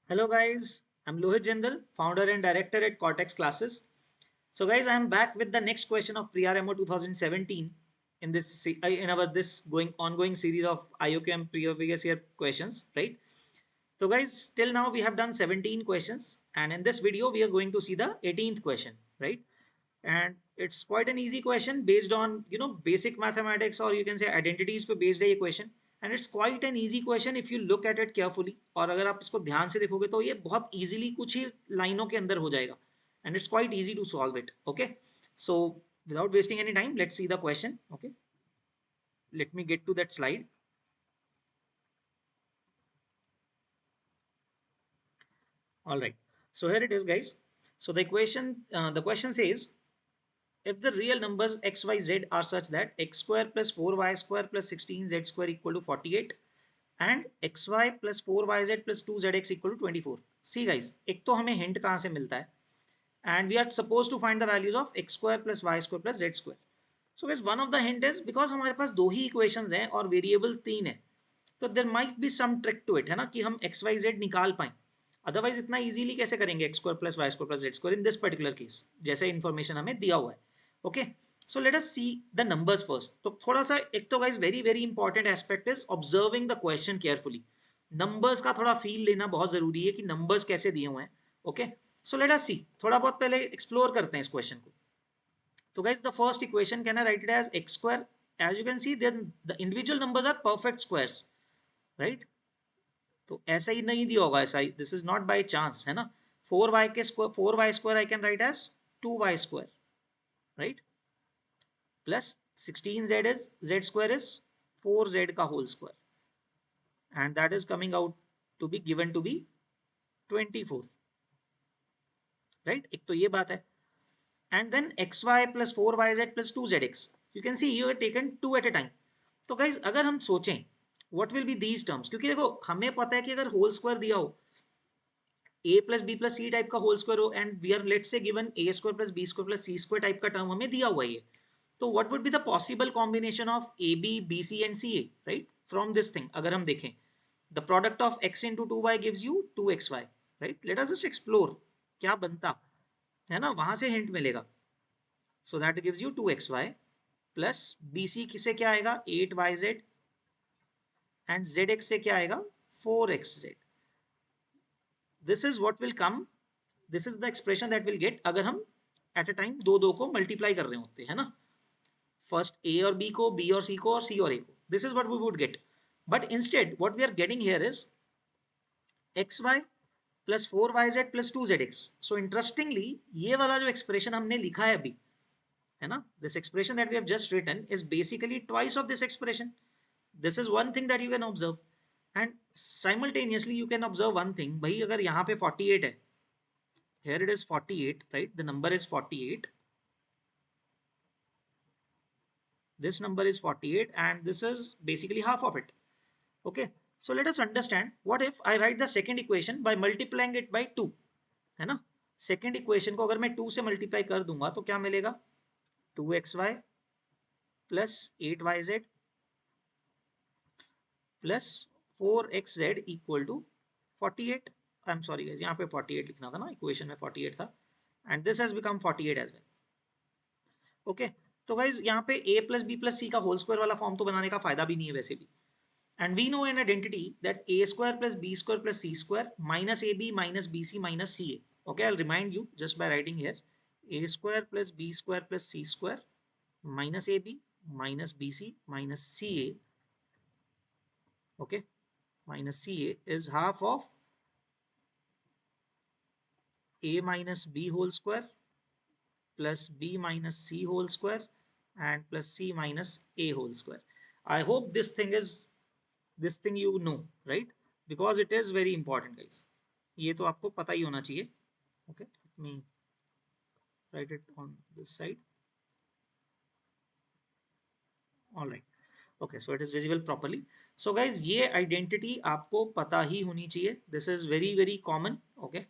Hello guys, I'm Lohit Jindal, founder and director at Cortex Classes. So guys, I'm back with the next question of Pre-RMO 2017 in in our this going ongoing series of IOQM previous year questions, right? So guys, till now we have done 17 questions, and in this video we are going to see the 18th question, right? And it's quite an easy question based on basic mathematics, or you can say identities पे based है ये question. And it's quite an easy question if you look at it carefully. और अगर आप इसको ध्यान से देखोगे तो ये बहुत easily कुछ ही लाइनों के अंदर हो जाएगा. And it's quite easy to solve it. Okay, so without wasting any time, let's see the question. Okay, let me get to that slide. All right, so here it is, guys. So the question says, if the real numbers x, y, z are such that x square plus 4y square plus 16z square equal to 48 and xy plus 4yz plus 2zx equal to 24. See guys, एक तो हमें hint कहाँ से मिलता है, and we are supposed to find the values of x square plus y square plus z square. So guys, one of the hint is because हमारे पास दो ही equations हैं और variables तीन है, तो there might be some trick to it, है ना, कि हम x y z निकाल पाए. अदरवाइज इतना इजीली कैसे करेंगे x square plus y square plus z square in this particular case, जैसे इन्फॉर्मेशन हमें दिया हुआ है. Okay, so let us see the numbers first. तो थोड़ा सा एक तो guys very very important aspect is observing the question carefully. Numbers का थोड़ा फील लेना बहुत जरूरी है कि नंबर्स कैसे दिए हुए हैं. ओके, सो लेट अस सी, थोड़ा बहुत पहले एक्सप्लोर करते हैं इस क्वेश्चन को. तो guys the first equation can I write it as x square. As you can see then the individual numbers are perfect squares, right. तो ऐसा ही नहीं दिया होगा, ऐसा ही, this is not by chance, है ना. 4y I can write as 2y square, right, plus 16z is z square is 4z का whole square, and that is coming out to be given to be 24, right. एक तो ये बात है. And then xy plus 4yz plus 2zx, you can see you have taken two at a time. तो guys अगर हम सोचें what will be these terms, क्योंकि देखो हमें पता है कि अगर होल स्क्वायर दिया हो, a plus b plus c type का होल स्क्वायर हो, and we are let's say given a square plus b square plus c square type का टर्म हमें दिया हुआ है. तो what would be the possible combination of AB, BC and CA, right? From this thing, अगर हम देखें, the product of x into 2y gives you 2xy, right? Let us just explore क्या बनता है ना, वहां से हिंट मिलेगा. So that gives you 2xy plus BC किसे क्या आएगा 8yz and zx से क्या आएगा 4xz. This is what will come, this is the expression that will get अगर हम at a time दो दो को multiply कर रहे होते हैं ना, फर्स्ट ए और बी को, बी और सी को, और सी और ए को. This is what we would get. But instead what we are getting here is x y plus 4yz plus 2zx. So interestingly ये वाला जो एक्सप्रेशन हमने लिखा है अभी, है ना, this expression that we have just written is basically twice of this expression. This is one thing that you can observe. And simultaneously you can observe one thing, भाई अगर यहाँ पे 48 है, here it is 48, right, the number is 48, this number is 48 and this is basically half of it. Okay, so let us understand, what if I write the second equation by multiplying it by 2, है ना. Second equation को अगर मैं 2 से multiply कर दूंगा तो क्या मिलेगा 2xy plus 8yz plus 4xz equal to 48. I am sorry guys, यहाँ पे 48 लिखना था ना, इक्वेशन में 48 था, and this has become 48 as well. Okay, तो गाइस यहाँ पे a plus b plus c का होल स्क्वायर वाला फॉर्म तो बनाने का फायदा भी नहीं है वैसे भी. And we know an identity that a square plus b square plus c square minus ab minus bc minus ca. Okay, I'll remind you just by writing here a square plus b square plus c square minus ab minus bc minus ca, okay, minus ca is half of a minus b whole square plus b minus c whole square and plus c minus a whole square. I hope this thing you know, right? Because it is very important guys. ये तो आपको पता ही होना चाहिए. Okay, let me write it on this side. All right. Okay, so it is visible properly. So guys, ये identity आपको पता ही होनी चाहिए. This is very very common. Okay,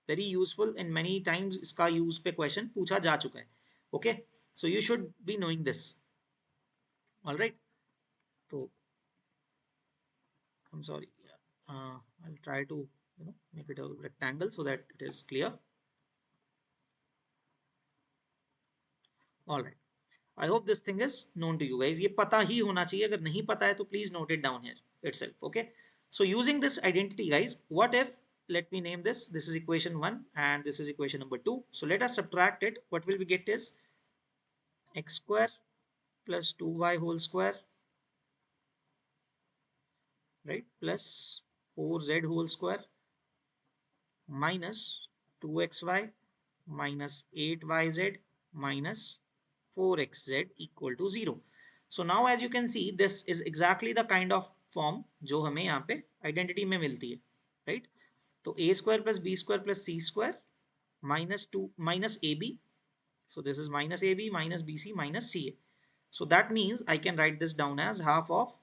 very useful and many times इसका use पे question पूछा जा चुका है. Okay, so you should be knowing this. All right. So I'm sorry. I'll try to make it a rectangle so that it is clear. All right. I hope this thing is known to you guys. ये पता ही होना चाहिए, अगर नहीं पता है तो please note it down here itself. Okay. So using this identity, guys, what if, let me name this. This is equation 1 and this is equation number 2. So let us subtract it. What will we get is x square plus 2y whole square, right, plus 4z whole square minus 2xy minus 8yz minus 4xz equal to 0. So now as you can see, this is exactly the kind of form जो हमें यहाँ पे identity में मिलती है, right? तो a square plus b square plus c square minus 2 minus ab. So this is minus ab minus bc minus ca. So that means I can write this down as half of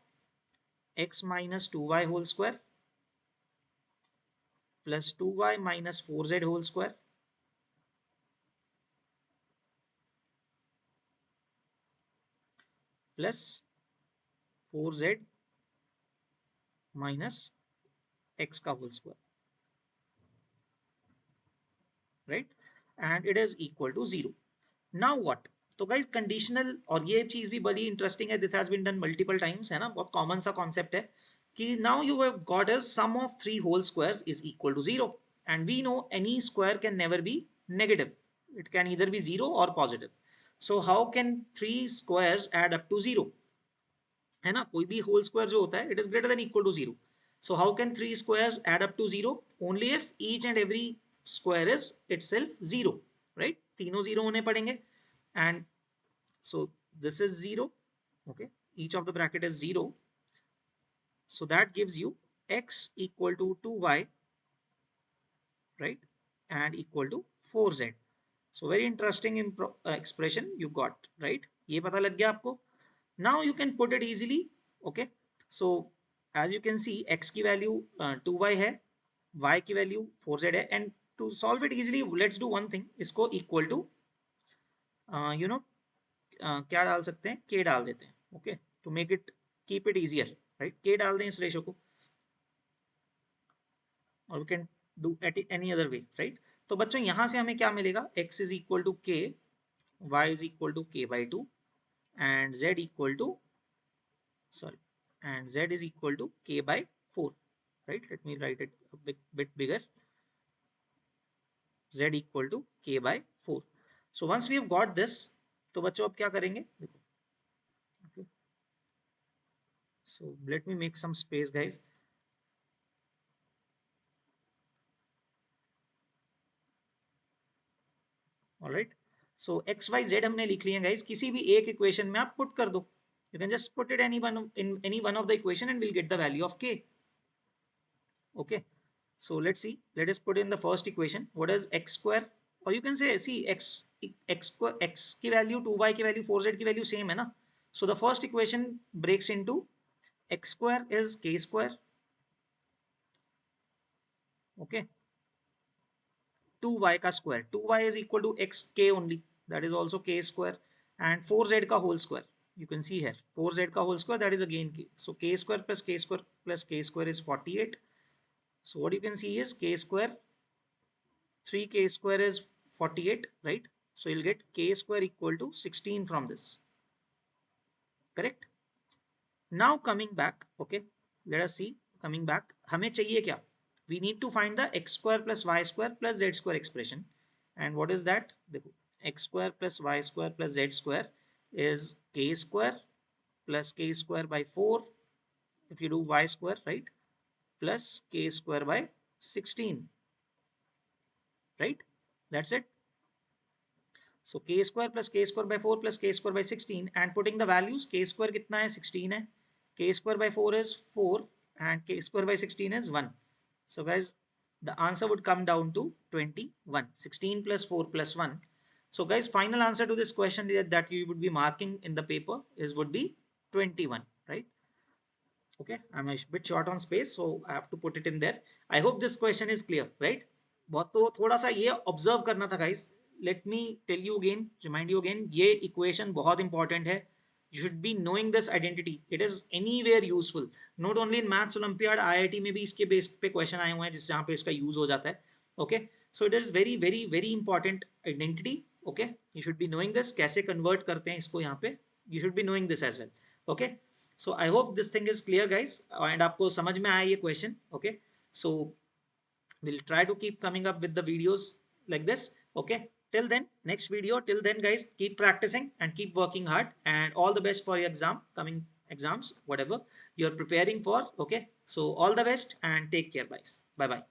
x minus 2y whole square plus 2y minus 4z whole square plus 4z minus x का whole square, right? And it is equal to 0. Now what? तो guys conditional, और ये चीज भी बड़ी interesting है, this has been done multiple times, है ना, बहुत common सा concept है कि now you have got a sum of three whole squares is equal to 0, and we know any square can never be negative, it can either be 0 or positive. So how can three squares add up to 0? है ना, कोई भी whole square जो होता है it is greater than equal to 0. So how can three squares add up to 0? Only if each and every square is itself 0, right? तीनों 0 होने पड़ेंगे. And so this is 0, okay, each of the bracket is 0. So that gives you x equal to 2y, right, and equal to 4z. So very interesting expression you got, right? ये पता लग गया आपको. Now you can put it easily, okay? So as you can see, x की value 2y है, y की value 4z है, and to solve it easily, let's do one thing. इसको equal to you know क्या डाल सकते हैं, k डाल देते हैं, okay, to make it keep it easier, right? k डाल दें इस रेशो को, or we can do at any other way, right? तो बच्चों यहाँ से हमें क्या मिलेगा, x is equal to k, y is equal to k by 2, and z equal to, sorry, and z is equal to k by 4, right? Let me write it a bit bigger. Z equal to k by 4. So once we have got this, तो बच्चों अब क्या करेंगे, देखो, okay. So let me make some space, guys. All right. So x y z हमने लिख लिए guys. किसी भी एक इक्वेशन में आप पुट कर दो. You can just put it in any one of the equation and we'll get the value of k. Okay. So let's see. Let us put in the first equation. What is x square? Or you can say, see, x square, x की value 2y की value 4z की value same है ना. So the first equation breaks into x square is k square. Okay. 2y का square. 2y is equal to x k only. That is also k square. And 4z का whole square. You can see here 4z का whole square, that is again k. So k square plus k square plus k square is 48. So what you can see is k square, 3k square is 48, right? So you'll get k square equal to 16 from this. Correct? Now coming back, okay, let us see. Coming back, हमें चाहिए क्या? We need to find the x square plus y square plus z square expression. And what is that? देखो, x square plus y square plus z square is k square plus k square by 4 if you do y square, right, plus k square by 16, right? That's it. So k square plus k square by 4 plus k square by 16, and putting the values, k square कितना है, 16 है, k square by 4 is 4 and k square by 16 is 1. So guys, the answer would come down to 21. 16 plus 4 plus 1. So guys, final answer to this question that you would be marking in the paper is would be 21, right? Okay, I'm a bit short on space, so I have to put it in there. I hope this question is clear, right? बहुत तो थोड़ा सा ये observe करना था guys. Let me tell you again, remind you again, ये equation बहुत important है. You should be knowing this identity. It is anywhere useful, not only in maths olympiad, IIT में भी इसके बेस पे क्वेश्चन आए हुए हैं जिस जहाँ पे इसका यूज हो जाता है. Okay, so it is very very very important identity. Okay, you should be knowing this. कैसे convert करते हैं इसको यहाँ पे, you should be knowing this as well. Okay, so I hope this thing is clear guys, and आपको समझ में आया ये question. Okay, so we'll try to keep coming up with the videos like this. Okay, till then, next video, till then guys, keep practicing and keep working hard, and all the best for your coming exams, whatever you're preparing for. Okay, so all the best and take care guys. Bye bye.